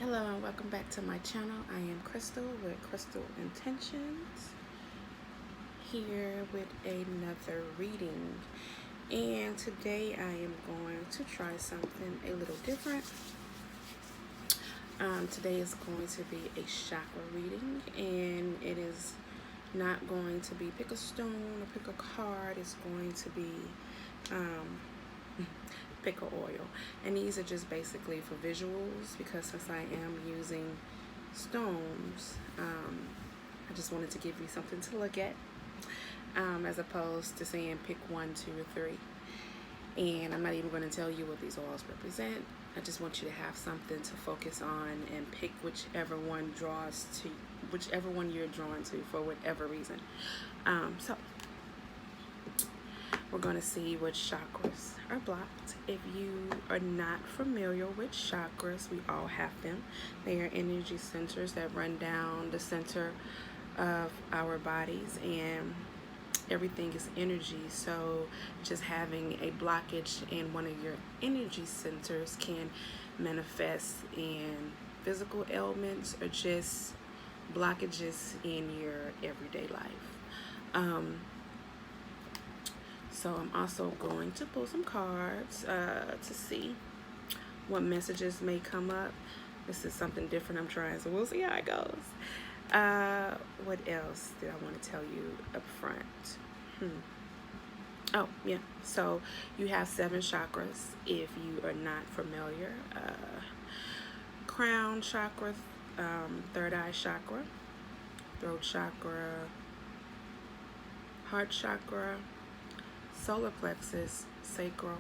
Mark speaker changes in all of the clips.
Speaker 1: Hello and welcome back to my channel. I am Crystal with Crystal Intentions, here with another reading. And today I am going to try something a little different. Today is going to be a chakra reading, and it is not going to be pick a stone or pick a card. It's going to be pick a oil, and these are just basically for visuals, because since I am using stones, I just wanted to give you something to look at, as opposed to saying pick 1, 2, or 3. And I'm not even going to tell you what these oils represent. I just want you to have something to focus on and pick whichever one you're drawn to for whatever reason. So we're going to see what chakras are blocked. If you are not familiar with chakras, we all have them. They are energy centers that run down the center of our bodies, and everything is energy. So just having a blockage in one of your energy centers can manifest in physical ailments or just blockages in your everyday life. So I'm also going to pull some cards to see what messages may come up. This is something different I'm trying, so we'll see how it goes. What else did I want to tell you up front? Oh, yeah. So you have 7 chakras if you are not familiar. Crown chakra, third eye chakra, throat chakra, heart chakra, solar plexus, sacral,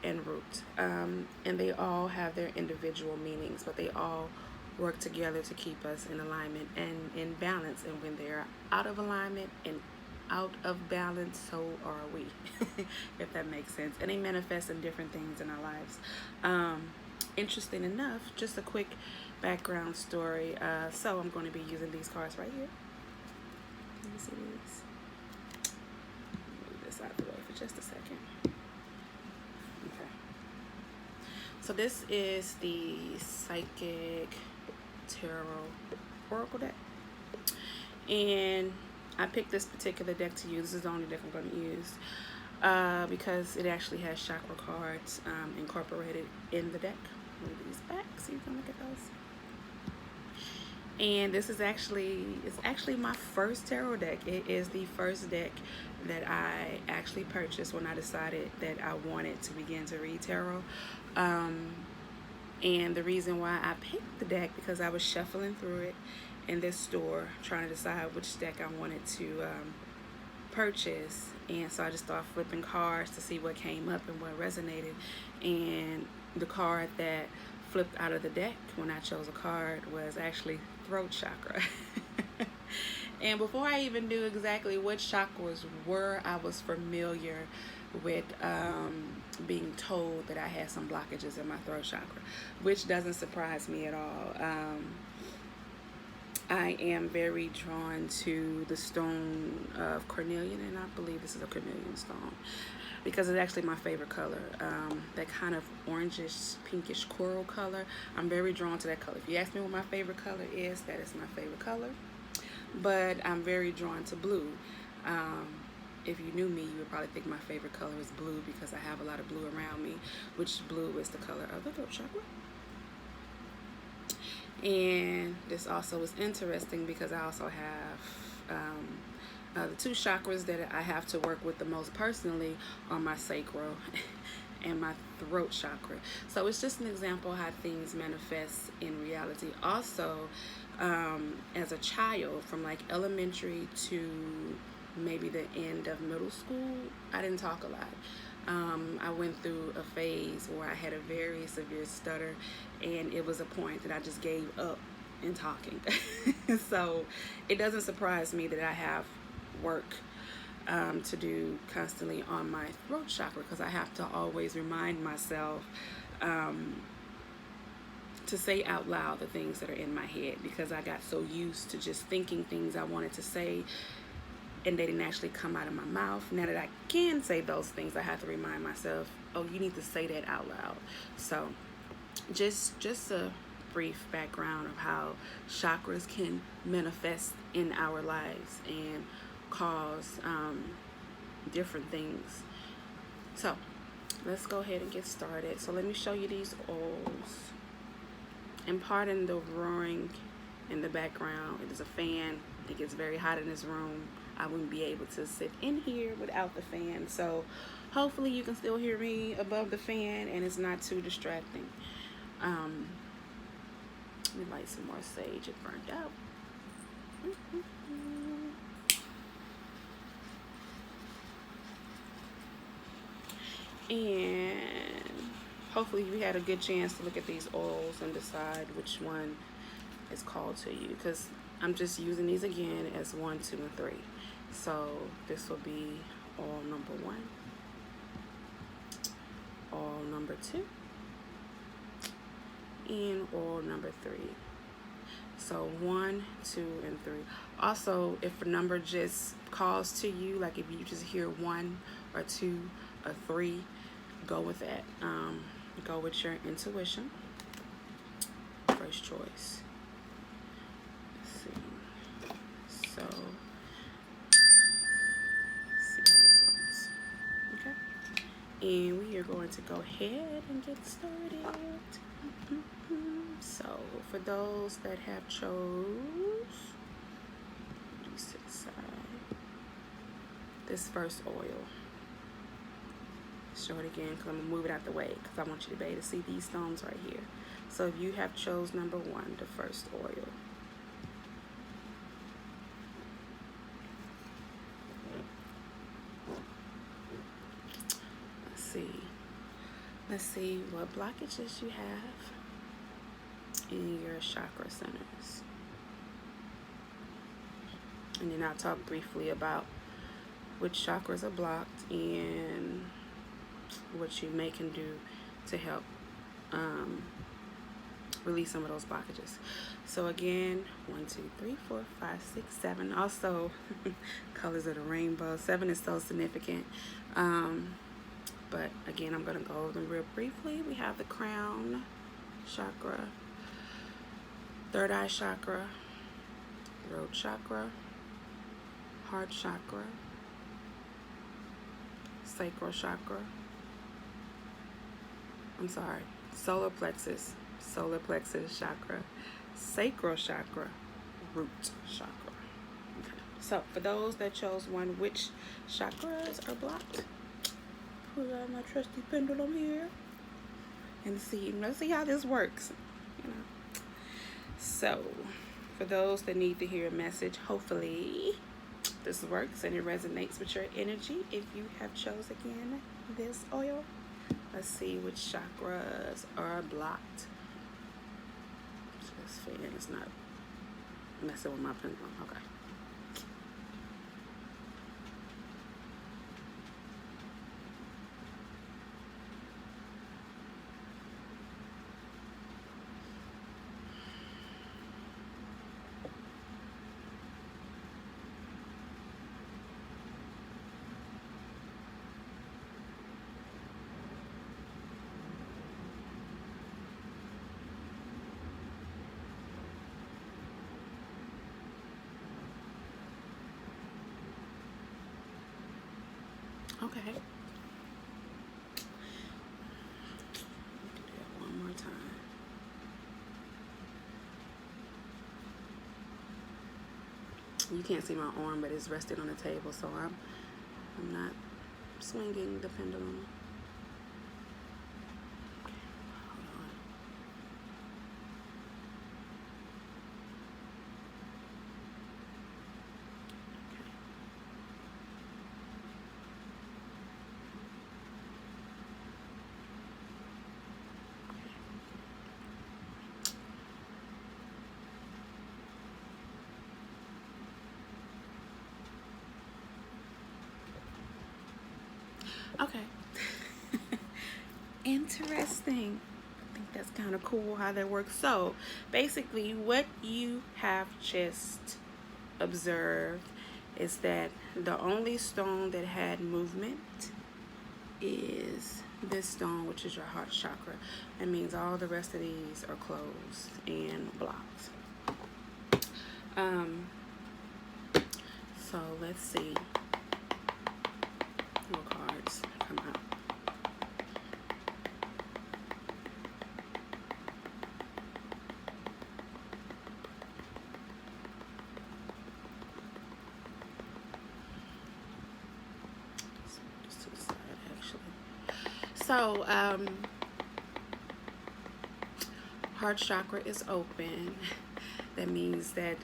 Speaker 1: and root. And they all have their individual meanings, but they all work together to keep us in alignment and in balance. And when they're out of alignment and out of balance, so are we, if that makes sense. And they manifest in different things in our lives. Interesting enough, just a quick background story. So I'm going to be using these cards right here. Let me see these. Move this out of the way for just a second. Okay. So this is the Psychic Tarot Oracle deck. And I picked this particular deck to use. This is the only deck I'm going to use because it actually has chakra cards incorporated in the deck. Move these back so you can look at those. And this is actually my first tarot deck. It is the first deck that I actually purchased when I decided that I wanted to begin to read tarot. And the reason why I picked the deck, because I was shuffling through it in this store trying to decide which deck I wanted to purchase. And so I just started flipping cards to see what came up and what resonated. And the card that flipped out of the deck when I chose a card was actually throat chakra. And before I even knew exactly what chakras were, I was familiar with being told that I had some blockages in my throat chakra, which doesn't surprise me at all. I am very drawn to the stone of carnelian, and I believe this is a carnelian stone because it's actually my favorite color. That kind of orangish, pinkish coral color. I'm very drawn to that color. If you ask me what my favorite color is, that is my favorite color. But I'm very drawn to blue. If you knew me, you would probably think my favorite color is blue because I have a lot of blue around me, which blue is the color of the throat chakra. And this also is interesting because I also have the 2 chakras that I have to work with the most personally are my sacral and my throat chakra. So it's just an example how things manifest in reality. Also, as a child, from like elementary to maybe the end of middle school, I didn't talk a lot. I went through a phase where I had a very severe stutter, and it was a point that I just gave up in talking. So it doesn't surprise me that I have work to do constantly on my throat chakra, because I have to always remind myself to say out loud the things that are in my head, because I got so used to just thinking things I wanted to say and they didn't actually come out of my mouth. Now that I can say those things, I have to remind myself, oh, you need to say that out loud. So just a brief background of how chakras can manifest in our lives and cause different things. So let's go ahead and get started. So let me show you these oils. And pardon the roaring in the background. It is a fan. It gets very hot in this room. I wouldn't be able to sit in here without the fan. So hopefully you can still hear me above the fan and it's not too distracting. Let me light some more sage. It burned out. And hopefully you had a good chance to look at these oils and decide which one is called to you, because I'm just using these again as 1, 2, and 3. So this will be oil number 1, oil number 2, and oil number 3. So 1, 2, and 3. Also, if a number just calls to you, like if you just hear 1 or 2 or 3, go with that. Go with your intuition. First choice. Let's see. So, let's see how this sounds. Okay. And we are going to go ahead and get started. So, for those that have chose, these to the side, this first oil. Show it again because I'm going to move it out the way because I want you to be able to see these stones right here. So if you have chose number 1, the first oil. Let's see what blockages you have in your chakra centers. And then I'll talk briefly about which chakras are blocked and what you can do to help release some of those blockages. So again, 1, 2, 3, 4, 5, 6, 7. Also, colors of the rainbow. 7 is so significant. But again, I'm going to go over them real briefly. We have the crown chakra, third eye chakra, throat chakra, heart chakra, sacral chakra. Solar plexus chakra, sacral chakra, root chakra. Okay. So for those that chose 1, which chakras are blocked? Pull out my trusty pendulum here and let's see how this works. So for those that need to hear a message, hopefully this works and it resonates with your energy. If you have chose again this oil, let's see which chakras are blocked. So this fan is not messing with my pendulum. Okay. Okay. Do that one more time. You can't see my arm, but it's rested on the table, so I'm not swinging the pendulum. Okay, hold on. Okay. Interesting. I think that's kind of cool how that works. So basically what you have just observed is that the only stone that had movement is this stone, which is your heart chakra. That means all the rest of these are closed and blocked. So let's see what cards come out. Just to the side, actually. So, heart chakra is open. That means that,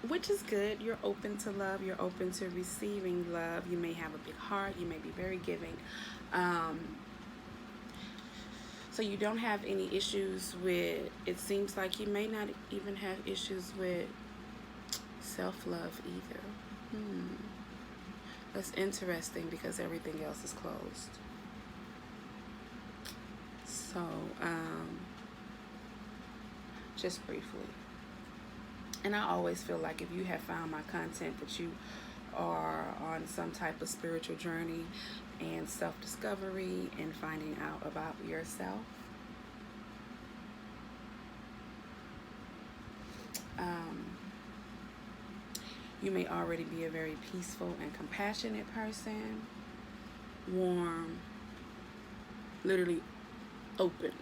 Speaker 1: which is good. You're open to love. You're open to receiving love. You may have a big heart. You may be very giving. So you don't have any issues with, it seems like you may not even have issues with self-love either. That's interesting because everything else is closed. So, just briefly. And I always feel like if you have found my content, that you are on some type of spiritual journey and self-discovery and finding out about yourself. You may already be a very peaceful and compassionate person, warm, literally open,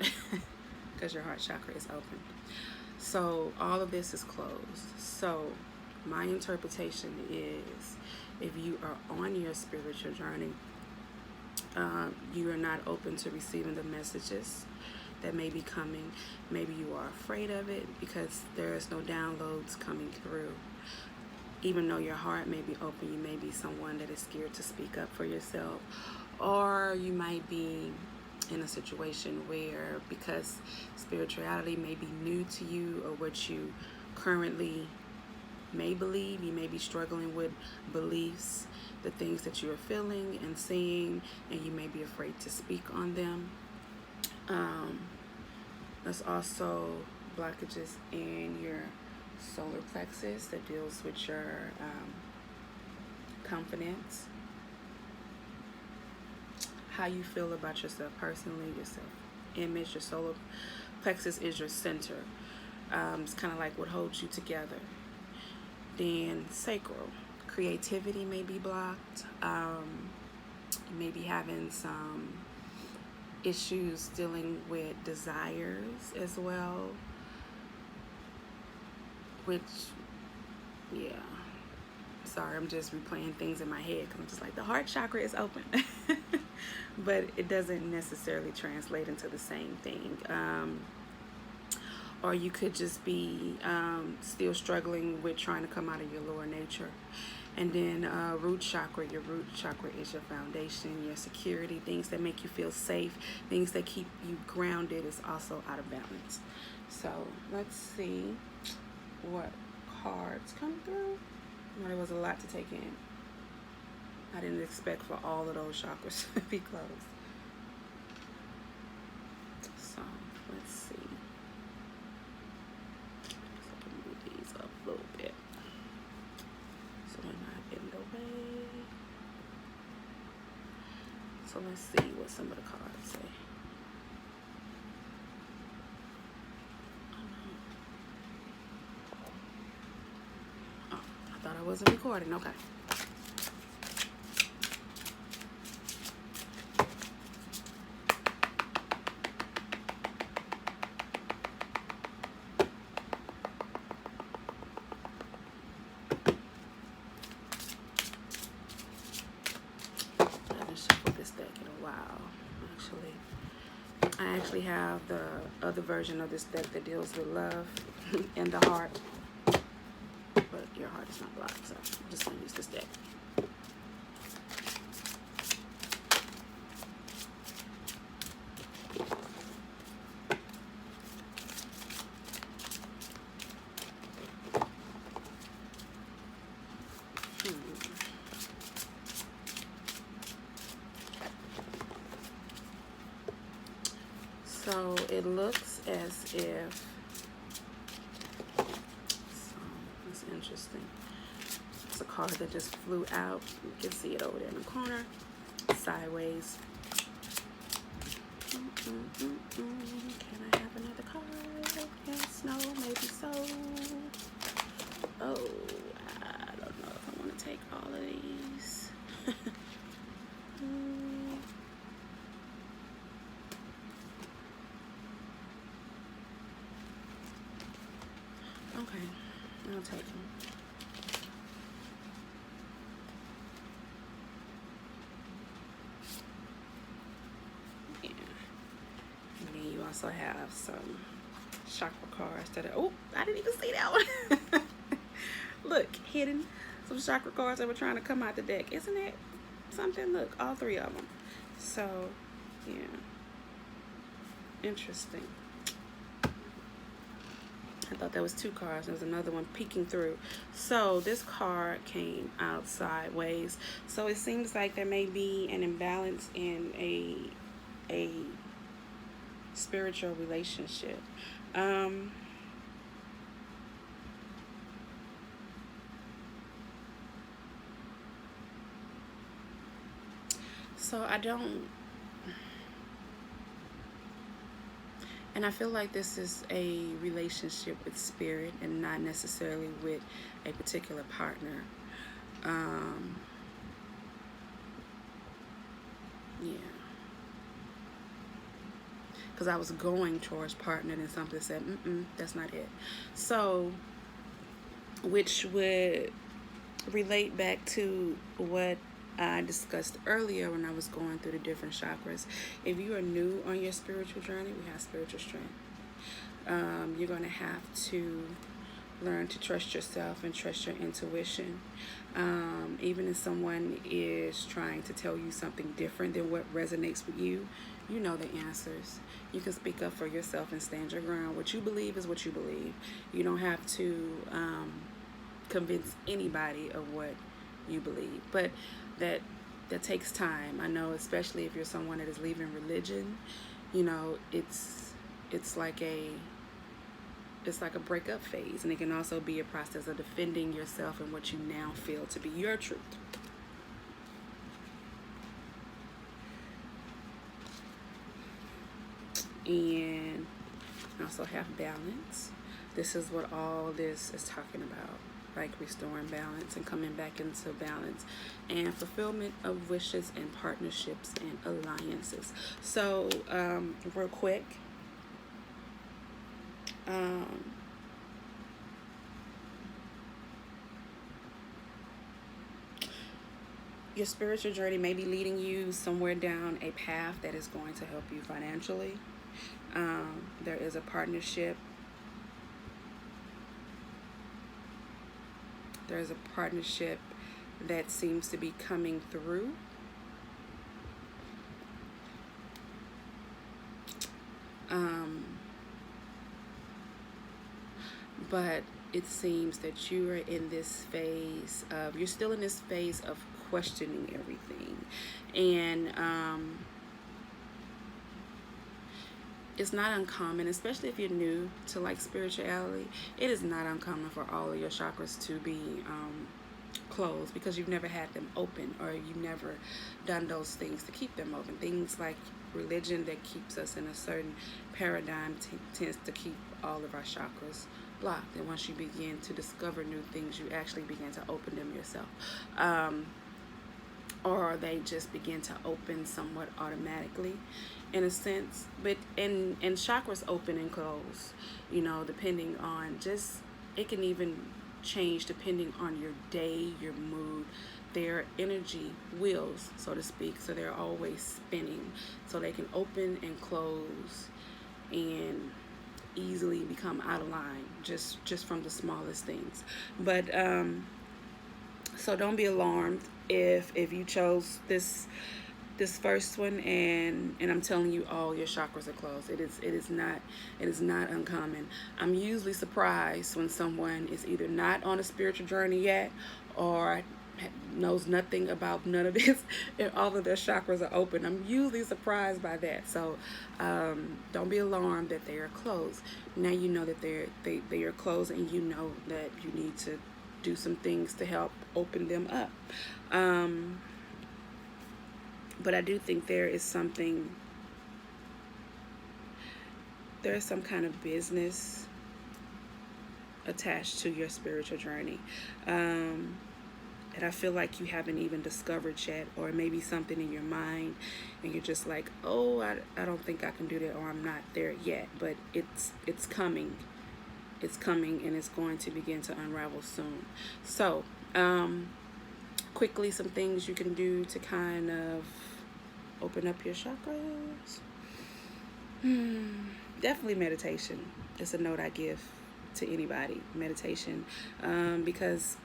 Speaker 1: because your heart chakra is open. So all of this is closed. So my interpretation is, if you are on your spiritual journey, you are not open to receiving the messages that may be coming. Maybe you are afraid of it because there is no downloads coming through. Even though your heart may be open, you may be someone that is scared to speak up for yourself, or you might be in a situation where, because spirituality may be new to you, or what you currently may believe, you may be struggling with beliefs, the things that you are feeling and seeing, and you may be afraid to speak on them. There's also blockages in your solar plexus that deals with your confidence, how you feel about yourself personally, your self-image. Your solar plexus is your center. It's kind of like what holds you together. Then sacral, creativity may be blocked. You may be having some issues dealing with desires as well, which, yeah, sorry, I'm just replaying things in my head because I'm just like, the heart chakra is open. But it doesn't necessarily translate into the same thing. Or you could just be still struggling with trying to come out of your lower nature. And then root chakra, your root chakra is your foundation, your security, things that make you feel safe, things that keep you grounded, is also out of balance. So let's see what cards come through. Well, there was a lot to take in. I didn't expect for all of those chakras to be closed. So let's see. So I can move these up a little bit so they're not in the way. So let's see what some of the cards say. Oh, I thought I wasn't recording. Okay. I actually have the other version of this deck that deals with love and the heart, but your heart is not blocked, so I'm just going to use this deck. So it looks as if, it's interesting. It's a card that just flew out. You can see it over there in the corner, sideways. I'll take them. Yeah. And then you also have some chakra cards that are, oh, I didn't even see that one. Look, hidden. Some chakra cards that were trying to come out the deck. Isn't it something? Look, all three of them. So, yeah. Interesting. I thought that was two cards. There was another one peeking through. So this card came out sideways. So it seems like there may be an imbalance in a spiritual relationship. So I don't. And I feel like this is a relationship with spirit and not necessarily with a particular partner. Yeah. Because I was going towards partner and something said, that's not it. So, which would relate back to what I discussed earlier when I was going through the different chakras. If you are new on your spiritual journey, we have spiritual strength. You're going to have to learn to trust yourself and trust your intuition. Even if someone is trying to tell you something different than what resonates with you, you know the answers. You can speak up for yourself and stand your ground. What you believe is what you believe. You don't have to convince anybody of what you believe. But that takes time. I know, especially if you're someone that is leaving religion, you know, it's like a breakup phase, and it can also be a process of defending yourself and what you now feel to be your truth. And also have balance. This is what all this is talking about. Like restoring balance and coming back into balance, and fulfillment of wishes and partnerships and alliances. So real quick, your spiritual journey may be leading you somewhere down a path that is going to help you financially. There is a partnership. There's a partnership that seems to be coming through. But it seems that you are in this phase of, you're still in this phase of questioning everything. And it's not uncommon, especially if you're new to like spirituality, it is not uncommon for all of your chakras to be closed because you've never had them open, or you've never done those things to keep them open. Things like religion that keeps us in a certain paradigm tends to keep all of our chakras blocked. And once you begin to discover new things, you actually begin to open them yourself. Or they just begin to open somewhat automatically in a sense. But and chakras open and close, you know, depending on just, it can even change depending on your day, your mood, their energy wheels, so to speak. So they're always spinning, so they can open and close and easily become out of line just from the smallest things. But so don't be alarmed if you chose this first one and I'm telling you all your chakras are closed. It is not uncommon. I'm usually surprised when someone is either not on a spiritual journey yet or knows nothing about none of this and all of their chakras are open. I'm usually surprised by that. So don't be alarmed that they are closed. Now you know that they are closed, and you know that you need to do some things to help open them up. But I do think there is some kind of business attached to your spiritual journey. And I feel like you haven't even discovered yet, or maybe something in your mind and you're just like, oh, I don't think I can do that, or I'm not there yet, but it's coming. it's coming and it's going to begin to unravel soon. So, quickly, some things you can do to kind of open up your chakras. Definitely meditation. It's a note I give to anybody. Meditation, because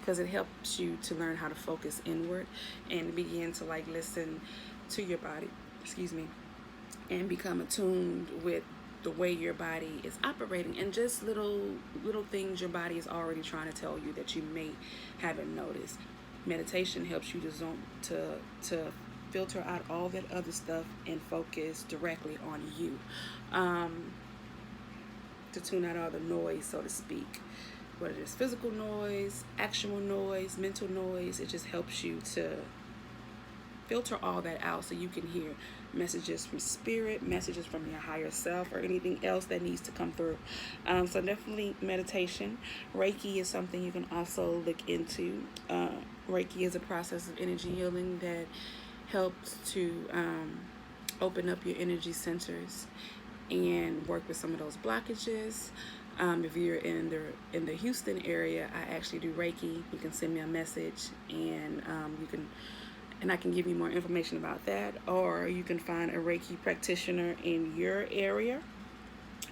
Speaker 1: it helps you to learn how to focus inward and begin to like listen to your body. Excuse me, and become attuned with the way your body is operating and just little things your body is already trying to tell you that you may haven't noticed. Meditation helps you to zone to filter out all that other stuff and focus directly on you, to tune out all the noise, so to speak, whether it's physical noise, actual noise, mental noise. It just helps you to filter all that out so you can hear messages from spirit, messages from your higher self, or anything else that needs to come through. So definitely meditation. Reiki is something you can also look into. Reiki is a process of energy healing that helps to open up your energy centers and work with some of those blockages. If you're in the Houston area, I actually do Reiki. You can send me a message, and I can give you more information about that, or you can find a Reiki practitioner in your area.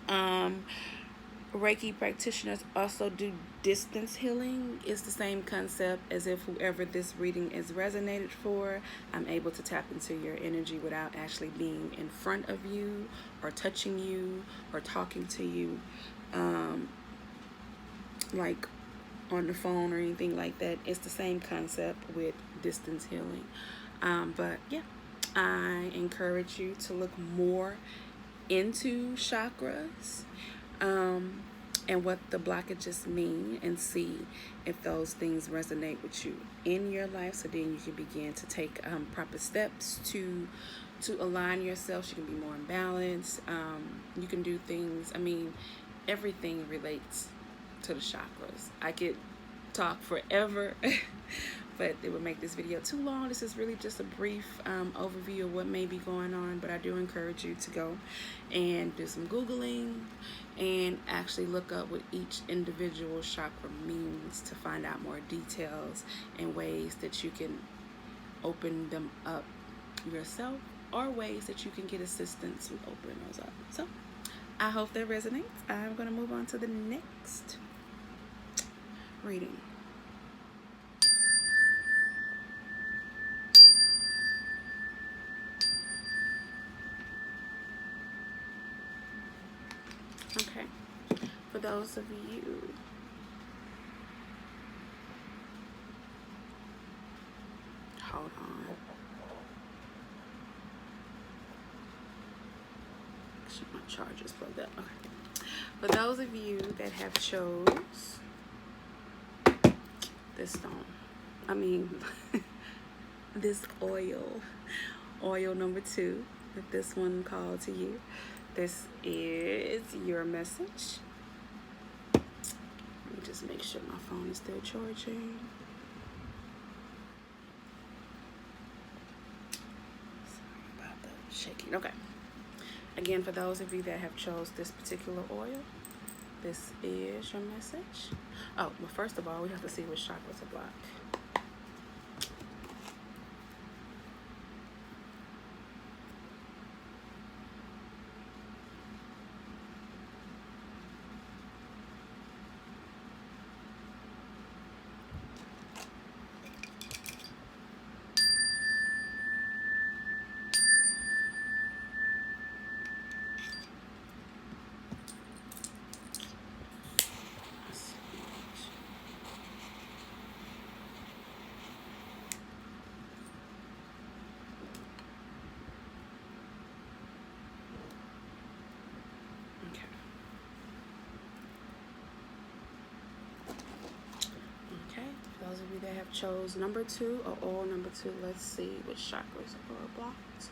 Speaker 1: Reiki practitioners also do distance healing. It's the same concept as if whoever this reading is resonated for, I'm able to tap into your energy without actually being in front of you or touching you or talking to you, like on the phone or anything like that. It's the same concept with distance healing. But yeah, I encourage you to look more into chakras, and what the blockages mean, and see if those things resonate with you in your life, so then you can begin to take proper steps to align yourself. You can be more in balance. You can do things, everything relates to the chakras. I could talk forever but it would make this video too long. This is really just a brief overview of what may be going on, but I do encourage you to go and do some Googling and actually look up what each individual chakra means to find out more details and ways that you can open them up yourself, or ways that you can get assistance with opening those up. So I hope that resonates. I'm going to move on to the next reading. Okay, for those of you hold on, actually my charger's plugged up. Okay, for those of you that have chose this this oil number 2, with this one called to you, this is your message. Let me just make sure my phone is still charging. Sorry about the shaking. Okay. Again, for those of you that have chose this particular oil, this is your message. Oh, well, first of all, we have to see which chakras are blocked. Those of you that have chose number 2 or oil number 2, let's see which chakras are blocked.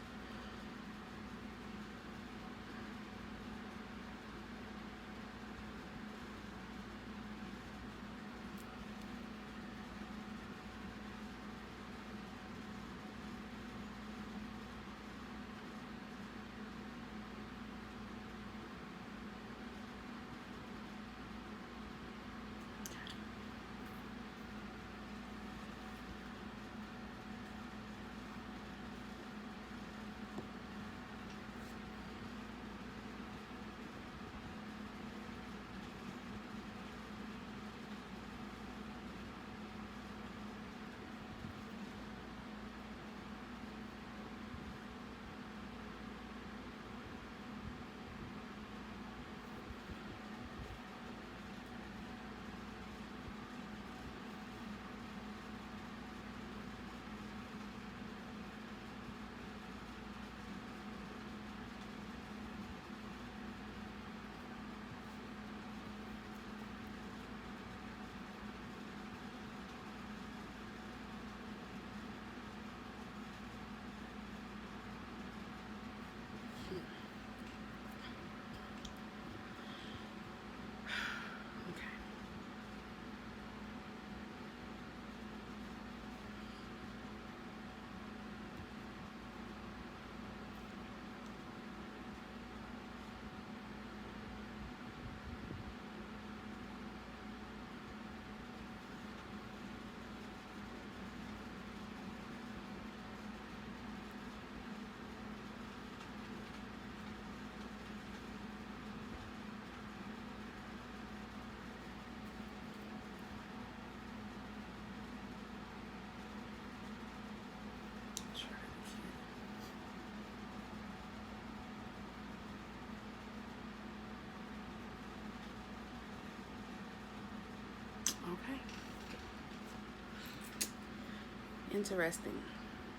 Speaker 1: Interesting.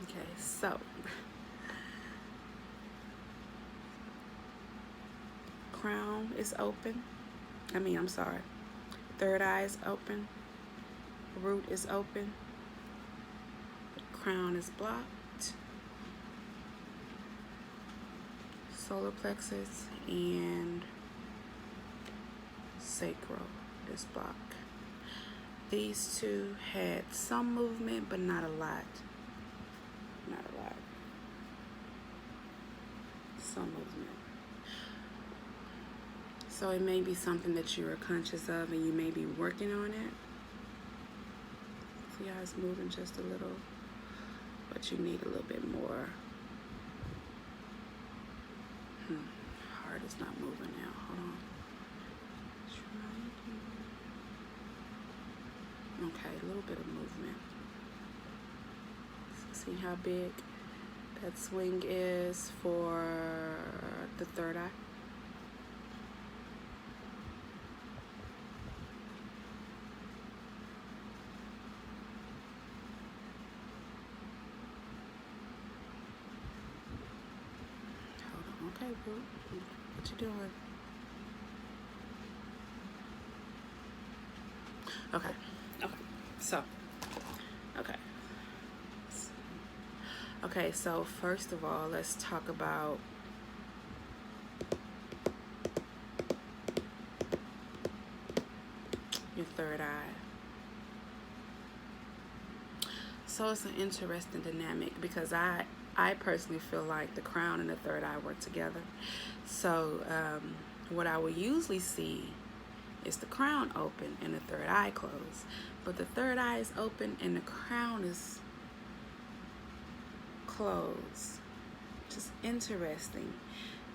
Speaker 1: Okay, so crown is open. I'm sorry. Third eye is open. Root is open. Crown is blocked. Solar plexus and sacral is blocked. These two had some movement, but not a lot. Not a lot. Some movement. So it may be something that you are conscious of and you may be working on it. See how it's moving just a little? But you need a little bit more. Heart is not moving now. Hold on. Okay, a little bit of movement. See how big that swing is for the third eye? Okay, boo. What you doing? Okay. So first of all, let's talk about your third eye. So it's an interesting dynamic because I personally feel like the crown and the third eye work together. So what I will usually see is the crown open and the third eye closed. But the third eye is open and the crown is closed. Just interesting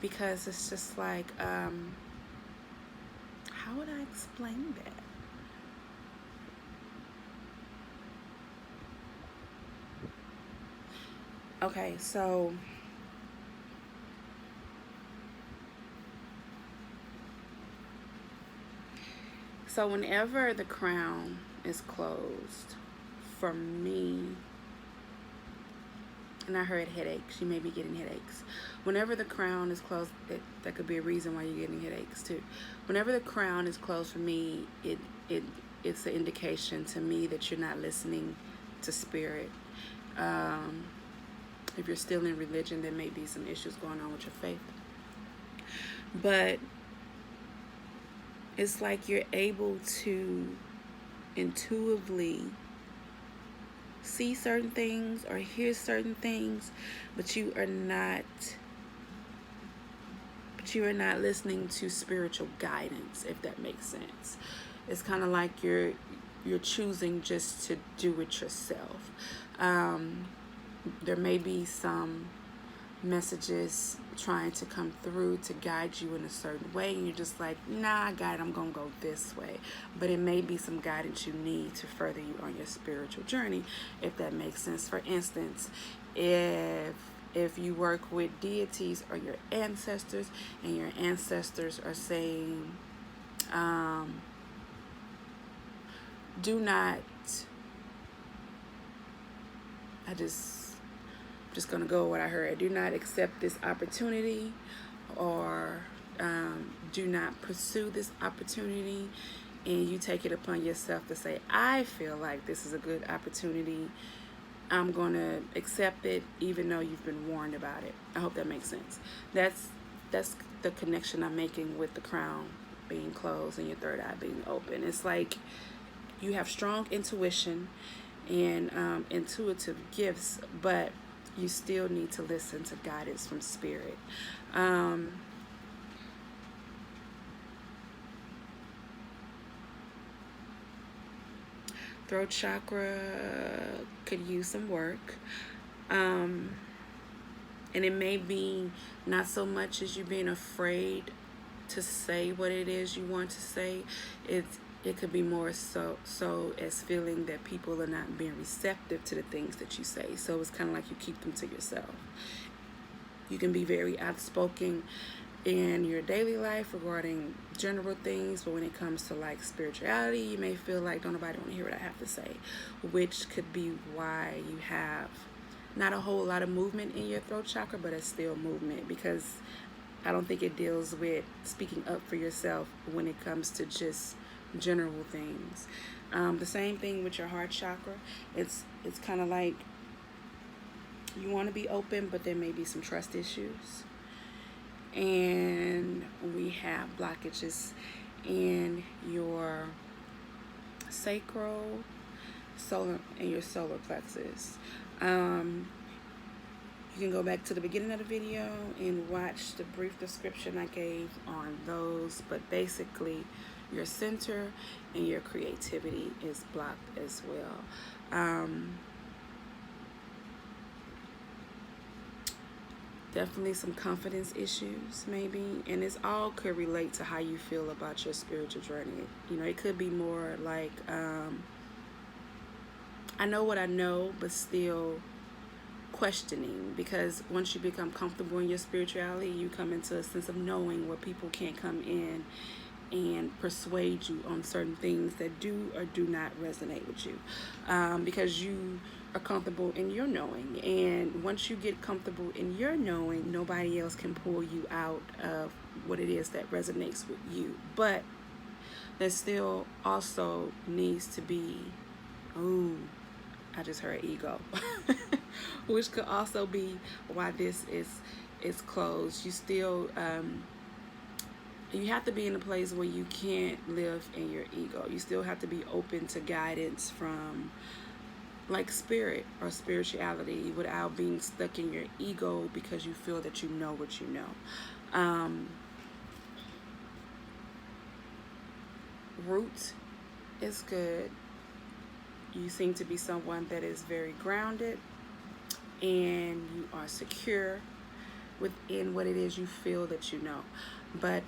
Speaker 1: because it's just like, how would I explain that? Okay, so whenever the crown is closed, for me, and I heard headaches, you may be getting headaches. Whenever the crown is closed, that could be a reason why you're getting headaches too. Whenever the crown is closed for me, it's an indication to me that you're not listening to spirit. If you're still in religion, there may be some issues going on with your faith. But it's like you're able to intuitively see certain things or hear certain things, but you are not listening to spiritual guidance, if that makes sense. It's kind of like you're choosing just to do it yourself. There may be some messages trying to come through to guide you in a certain way, and you're just like, nah, God, I'm gonna go this way. But it may be some guidance you need to further you on your spiritual journey, if that makes sense. For instance, if you work with deities or your ancestors, and your ancestors are saying, do not, just gonna go with what I heard. Do not accept this opportunity, or do not pursue this opportunity, and you take it upon yourself to say, I feel like this is a good opportunity. I'm gonna accept it, even though you've been warned about it. I hope that makes sense. That's the connection I'm making with the crown being closed and your third eye being open. It's like you have strong intuition and intuitive gifts, but you still need to listen to guidance from spirit. Throat chakra could use some work. And it may be not so much as you being afraid to say what it is you want to say. It could be more so as feeling that people are not being receptive to the things that you say. So it's kind of like you keep them to yourself. You can be very outspoken in your daily life regarding general things, but when it comes to like spirituality, you may feel like don't nobody want to hear what I have to say, which could be why you have not a whole lot of movement in your throat chakra, but it's still movement, because I don't think it deals with speaking up for yourself when it comes to just general things. The same thing with your heart chakra. It's kind of like you want to be open, but there may be some trust issues. And we have blockages in your sacral, solar, and your solar plexus. You can go back to the beginning of the video and watch the brief description I gave on those, but basically your center and your creativity is blocked as well. Definitely some confidence issues maybe, and this all could relate to how you feel about your spiritual journey. You know, it could be more like I know what I know, but still questioning, because once you become comfortable in your spirituality, you come into a sense of knowing where people can't come in and persuade you on certain things that do or do not resonate with you, because you are comfortable in your knowing. And once you get comfortable in your knowing, nobody else can pull you out of what it is that resonates with you. But there still also needs to be, I just heard ego, which could also be why this is closed. You still you have to be in a place where you can't live in your ego. You still have to be open to guidance from like spirit or spirituality without being stuck in your ego because you feel that you know what you know. Root is good. You seem to be someone that is very grounded and you are secure within what it is you feel that you know. But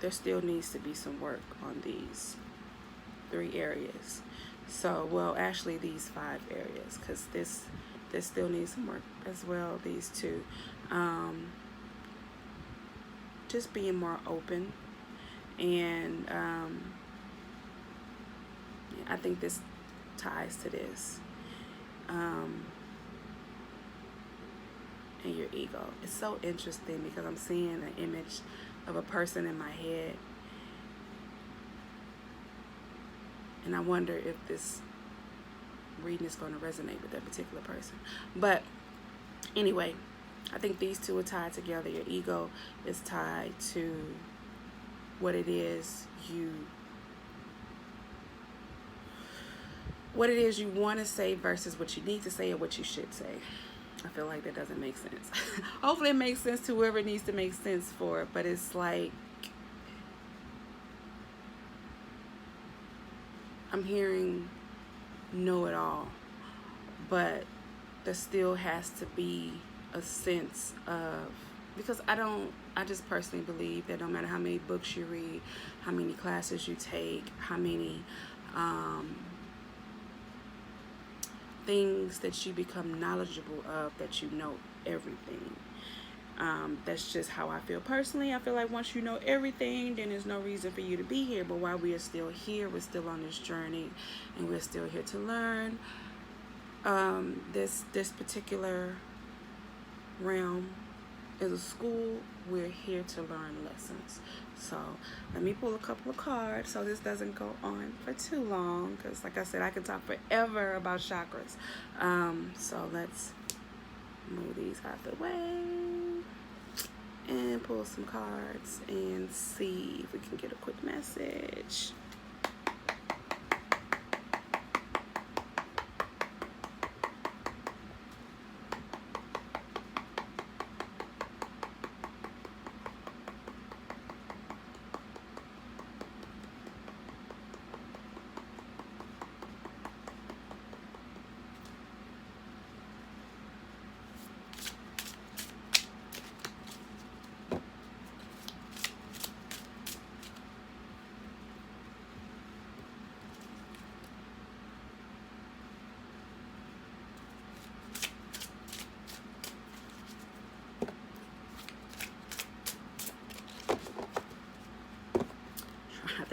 Speaker 1: there still needs to be some work on these 3 areas. So, well, actually these 5 areas, because this still needs some work as well, these 2. Just being more open, and I think this ties to this. And your ego. It's so interesting because I'm seeing an image of a person in my head, and I wonder if this reading is going to resonate with that particular person. But anyway, I think these 2 are tied together. Your ego is tied to what it is you want to say versus what you need to say or what you should say. I feel like that doesn't make sense. Hopefully it makes sense to whoever it needs to make sense for, but it's like I'm hearing know-it-all, but there still has to be a sense of, because I just personally believe that no matter how many books you read, how many classes you take, how many things that you become knowledgeable of, that you know everything. That's just how I feel personally. I feel like once you know everything, then there's no reason for you to be here. But while we are still here, we're still on this journey, and we're still here to learn. This particular realm is a school. We're here to learn lessons. So let me pull a couple of cards so this doesn't go on for too long, because like I said, I can talk forever about chakras. So let's move these out the way and pull some cards and see if we can get a quick message.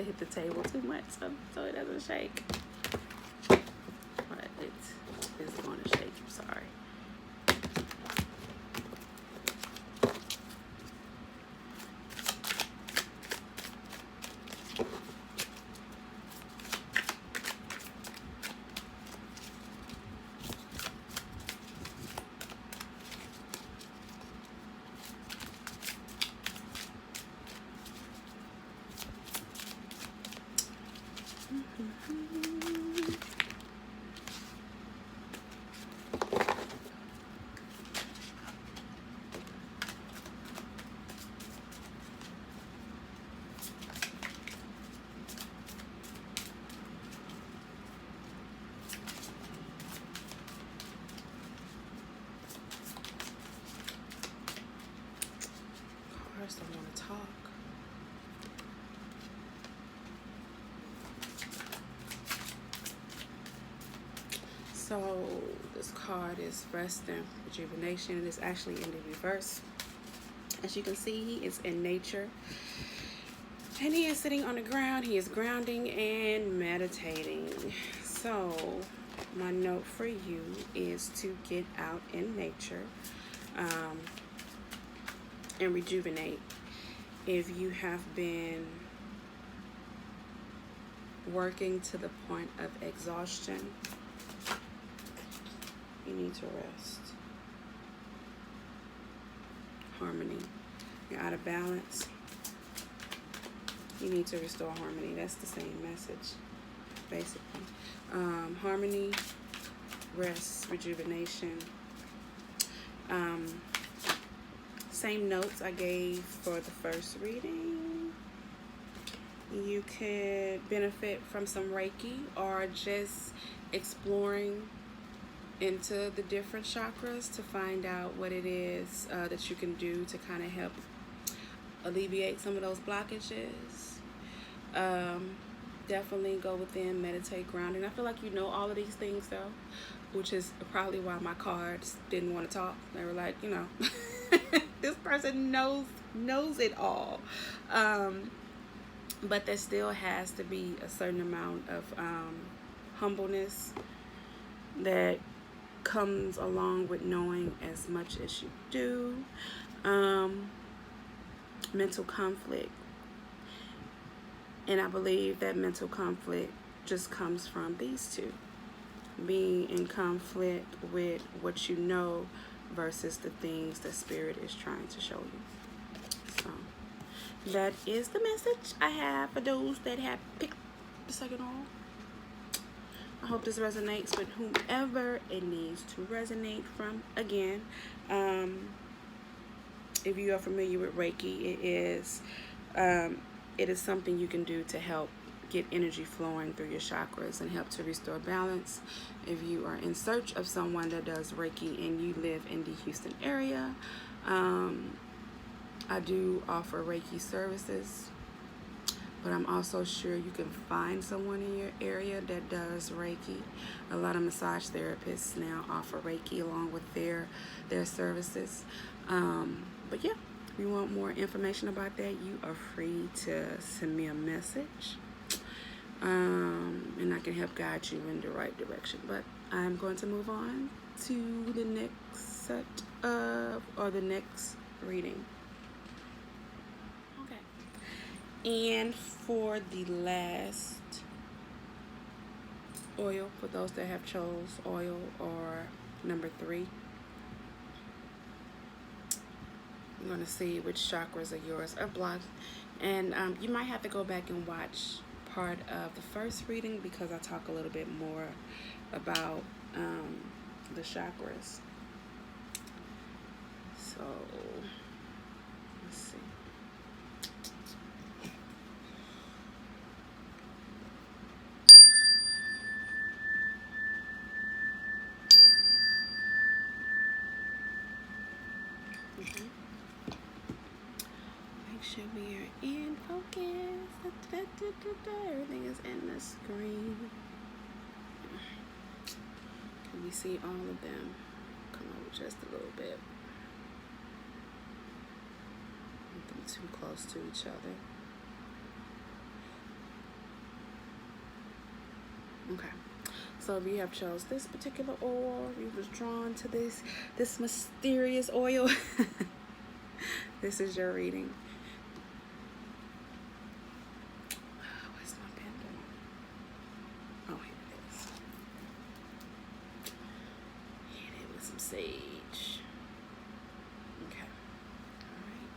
Speaker 1: to hit the table too much so it doesn't shake. But it's going to shake. I'm sorry. Cards don't want to talk. So this card is rest and rejuvenation. It is actually in the reverse. As you can see, he is in nature. And he is sitting on the ground. He is grounding and meditating. So my note for you is to get out in nature and rejuvenate. If you have been working to the point of exhaustion, you need to rest. Harmony. You're out of balance. You need to restore harmony. That's the same message, basically. Harmony, rest, rejuvenation. Same notes I gave for the first reading. You could benefit from some Reiki or just exploring into the different chakras to find out what it is that you can do to kind of help alleviate some of those blockages. Definitely go within, meditate, grounding. I feel like you know all of these things though, which is probably why my cards didn't want to talk. They were like, you know, this person knows it all. But there still has to be a certain amount of humbleness that comes along with knowing as much as you do. Mental conflict. And I believe that mental conflict just comes from these two. Being in conflict with what you know versus the things that Spirit is trying to show you. So that is the message I have for those that have picked the second all. I hope this resonates with whomever it needs to resonate from. Again, if you are familiar with Reiki, it is something you can do to help get energy flowing through your chakras and help to restore balance. If you are in search of someone that does Reiki and you live in the Houston area, I do offer Reiki services, but I'm also sure you can find someone in your area that does Reiki. A lot of massage therapists now offer Reiki along with their services. But yeah, if you want more information about that, you are free to send me a message. And I can help guide you in the right direction. But I'm going to move on to the next set of, or the next reading. Okay. And for the last oil, for those that have chose oil or number 3, I'm going to see which chakras are yours or blocked. And you might have to go back and watch part of the first reading because I talk a little bit more about the chakras. So let's see. Make sure we are in focus. Everything is in the screen. Can we see all of them? Come over just a little bit. Don't be too close to each other. So if you have chose this particular oil, you was drawn to this mysterious oil, this is your reading. Where's my pendulum? Oh, here it is. Hit it with some sage. Okay. All right.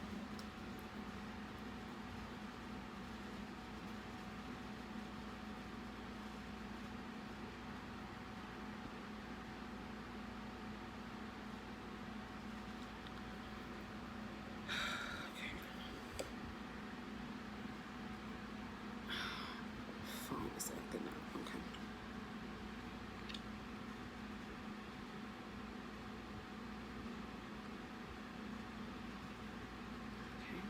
Speaker 1: Phone is acting up. Okay. Okay.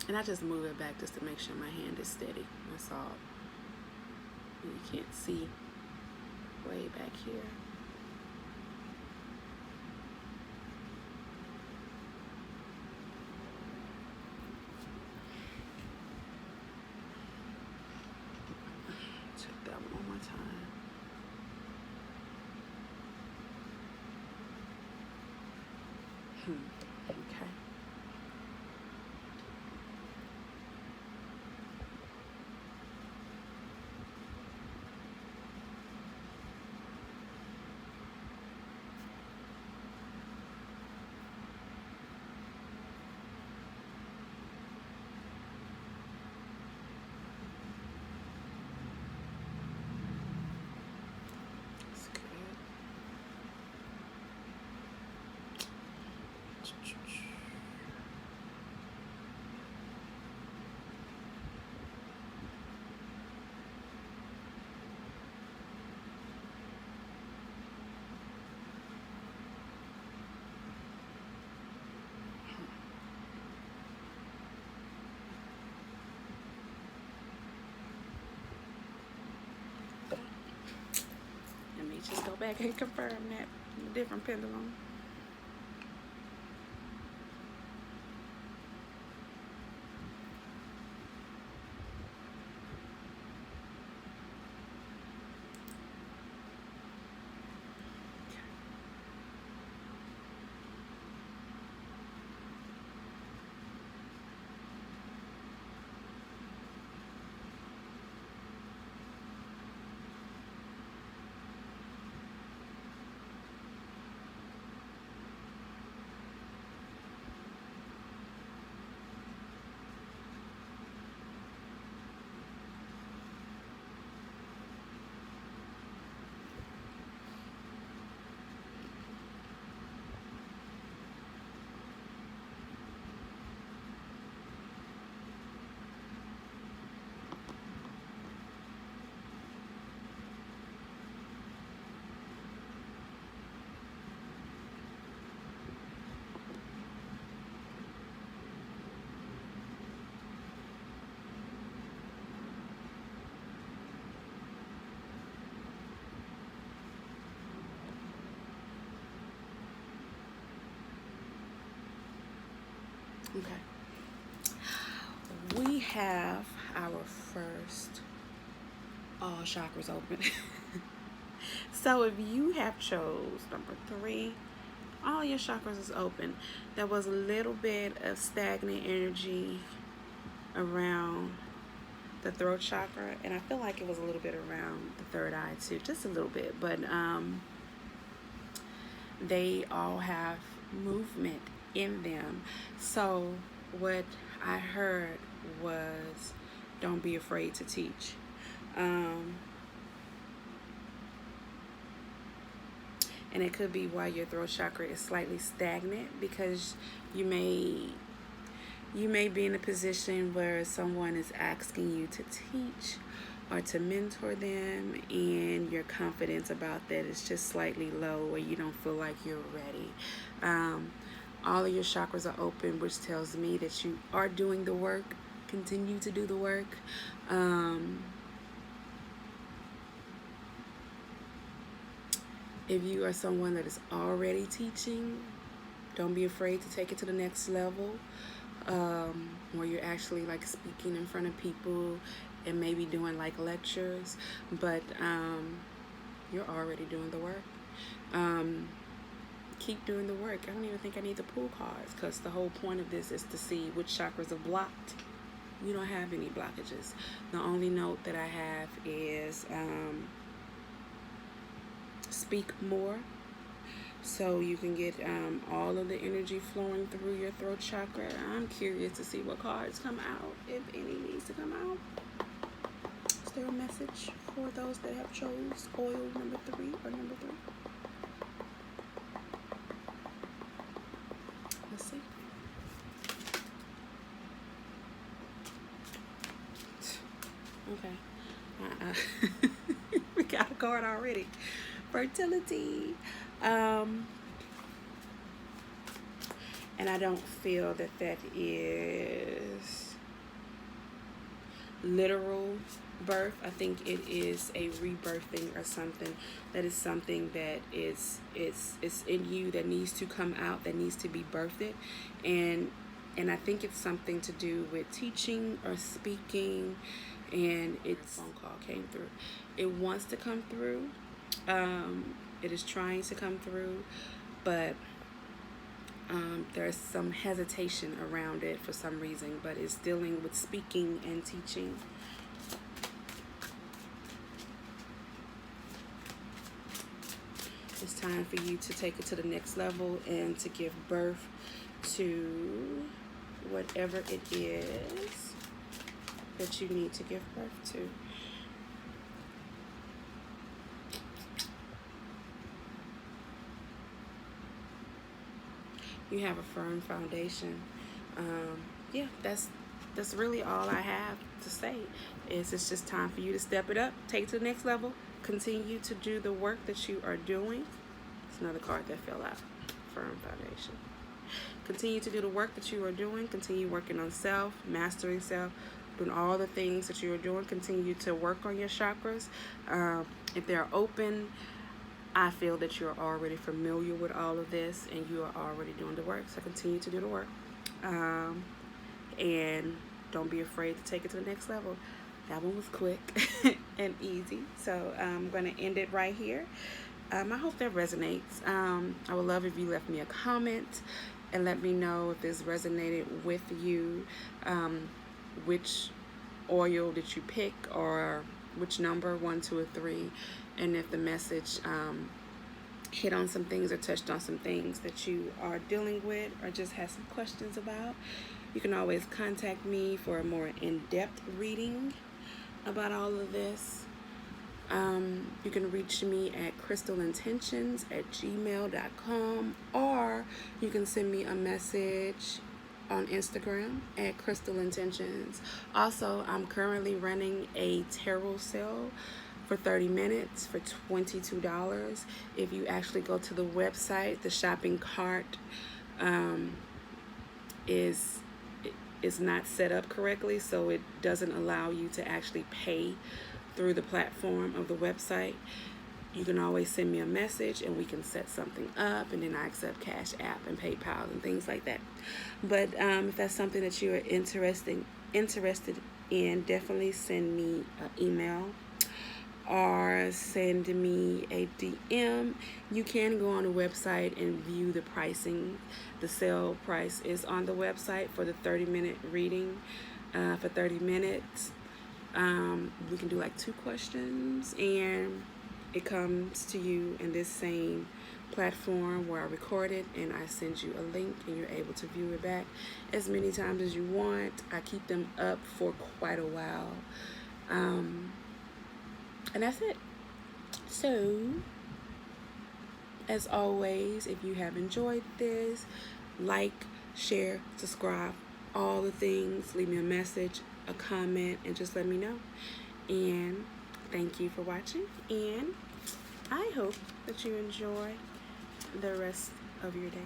Speaker 1: And I just move it back just to make sure my hand is steady. That's all. You can't see way back here. Check that one more time. Okay. That's good. Let me just go back and confirm that. Different pendulum. Okay. We have our first all chakras open. So if you have chose number 3, all your chakras is open. There was a little bit of stagnant energy around the throat chakra, and I feel like it was a little bit around the third eye too, just a little bit, but they all have movement in them. So what I heard was, don't be afraid to teach. And it could be why your throat chakra is slightly stagnant, because you may be in a position where someone is asking you to teach or to mentor them, and your confidence about that is just slightly low, or you don't feel like you're ready. All of your chakras are open, which tells me that you are doing the work. Continue to do the work. If you are someone that is already teaching, don't be afraid to take it to the next level, where you're actually like speaking in front of people and maybe doing like lectures, but you're already doing the work. Keep doing the work. I don't even think I need to pull cards, because the whole point of this is to see which chakras are blocked. You don't have any blockages. The only note that I have is speak more, so you can get all of the energy flowing through your throat chakra. I'm curious to see what cards come out, if any needs to come out. Is there a message for those that have chose oil number 3 or number 3? Let's see. Okay. We got a card already. Fertility. And I don't feel that that is literal birth. I think it is a rebirthing or something. That is something that is in you that needs to come out, that needs to be birthed. And I think it's something to do with teaching or speaking. And its phone call came through. It wants to come through. It is trying to come through, but there's some hesitation around it for some reason, but it's dealing with speaking and teaching. It's time for you to take it to the next level and to give birth to whatever it is that you need to give birth to. You have a firm foundation. Yeah, that's really all I have to say. It's just time for you to step it up, take it to the next level, continue to do the work that you are doing. It's another card that fell out. Firm foundation. Continue to do the work that you are doing. Continue working on self, mastering self, doing all the things that you are doing. Continue to work on your chakras. If they're open, I feel that you're already familiar with all of this and you are already doing the work. So continue to do the work. And don't be afraid to take it to the next level. That one was quick and easy. So I'm going to end it right here. I hope that resonates. I would love if you left me a comment and let me know if this resonated with you. Which oil did you pick, or which number, 1, 2, or 3, and if the message hit on some things or touched on some things that you are dealing with or just have some questions about. You can always contact me for a more in-depth reading about all of this. You can reach me at crystalintentions@gmail.com, or you can send me a message on Instagram at crystalintentions. Also, I'm currently running a tarot sale for 30 minutes for $22. If you actually go to the website, the shopping cart is not set up correctly, so it doesn't allow you to actually pay through the platform of the website. You can always send me a message and we can set something up, and then I accept Cash App and PayPal and things like that. But if that's something that you are interested in, definitely send me an email or send me a DM. You can go on the website and view the pricing. The sale price is on the website for the 30-minute reading. For 30 minutes, we can do like 2 questions, and it comes to you in this same platform where I record it, and I send you a link, and you're able to view it back as many times as you want. I keep them up for quite a while. And that's it. So, as always, if you have enjoyed this, like, share, subscribe, all the things. Leave me a message, a comment, and just let me know. And thank you for watching, and I hope that you enjoy the rest of your day.